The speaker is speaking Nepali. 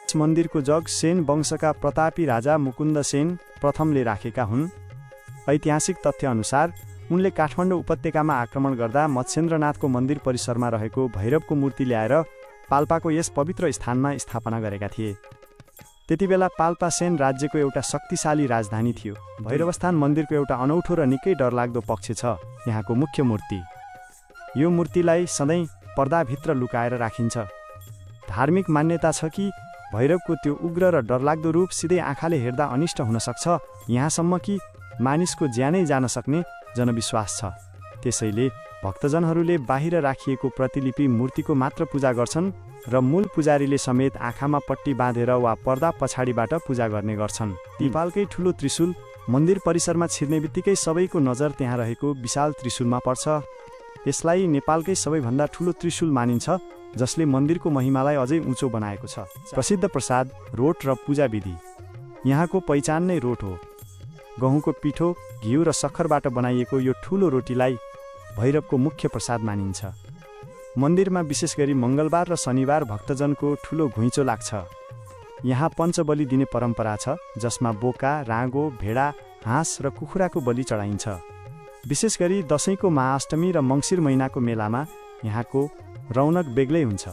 यस मन्दिरको जग सेन वंशका प्रतापी राजा मुकुन्द सेन प्रथमले राखेका हुन्। ऐतिहासिक तथ्य अनुसार उनले काठमाडौँ उपत्यकामा आक्रमण गर्दा मत्स्येन्द्रनाथको मन्दिर परिसरमा रहेको भैरवको मूर्ति ल्याएर पाल्पाको यस पवित्र स्थानमा स्थापना गरेका थिए। त्यतिबेला पाल्पा सेन राज्यको एउटा शक्तिशाली राजधानी थियो। भैरवस्थान मन्दिरको एउटा अनौठो र निकै डरलाग्दो पक्ष छ यहाँको मुख्य मूर्ति। यो मूर्तिलाई सधैँ पर्दाभित्र लुकाएर राखिन्छ। धार्मिक मान्यता छ कि भैरवको त्यो उग्र र डरलाग्दो रूप सिधै आँखाले हेर्दा अनिष्ट हुन सक्छ, यहाँसम्म कि मानिसको ज्यानै जान सक्ने जनविश्वास छ। त्यसैले भक्तजनहरूले बाहिर राखिएको प्रतिलिपि मूर्तिको मात्र पूजा गर्छन् र मूल पुजारीले समेत आँखामा पट्टी बाँधेर वा पर्दा पछाडिबाट पूजा गर्ने गर्छन्। नेपालकै ठुलो त्रिशूल मन्दिर परिसरमा छिर्ने बित्तिकै सबैको नजर त्यहाँ रहेको विशाल त्रिशूलमा पर्छ। यसलाई नेपालकै सबैभन्दा ठुलो त्रिशूल मानिन्छ, जसले मन्दिरको महिमालाई अझै उँचो बनाएको छ। प्रसिद्ध प्रसाद रोट र पूजा विधि। यहाँको पहिचान नै रोट हो। गहुँको पिठो, घिउ र सक्खरबाट बनाइएको यो ठुलो रोटीलाई भैरवको मुख्य प्रसाद मानिन्छ। मन्दिरमा विशेष गरी मङ्गलबार र शनिबार भक्तजनको ठुलो घुइँचो लाग्छ। यहाँ पञ्चबली दिने परम्परा छ, जसमा बोका, राँगो, भेडा, हाँस र कुखुराको बलि चढाइन्छ। विशेष गरी दशैँको महाअष्टमी र मङ्सिर महिनाको मेलामा यहाँको रौनक बेग्लै हुन्छ।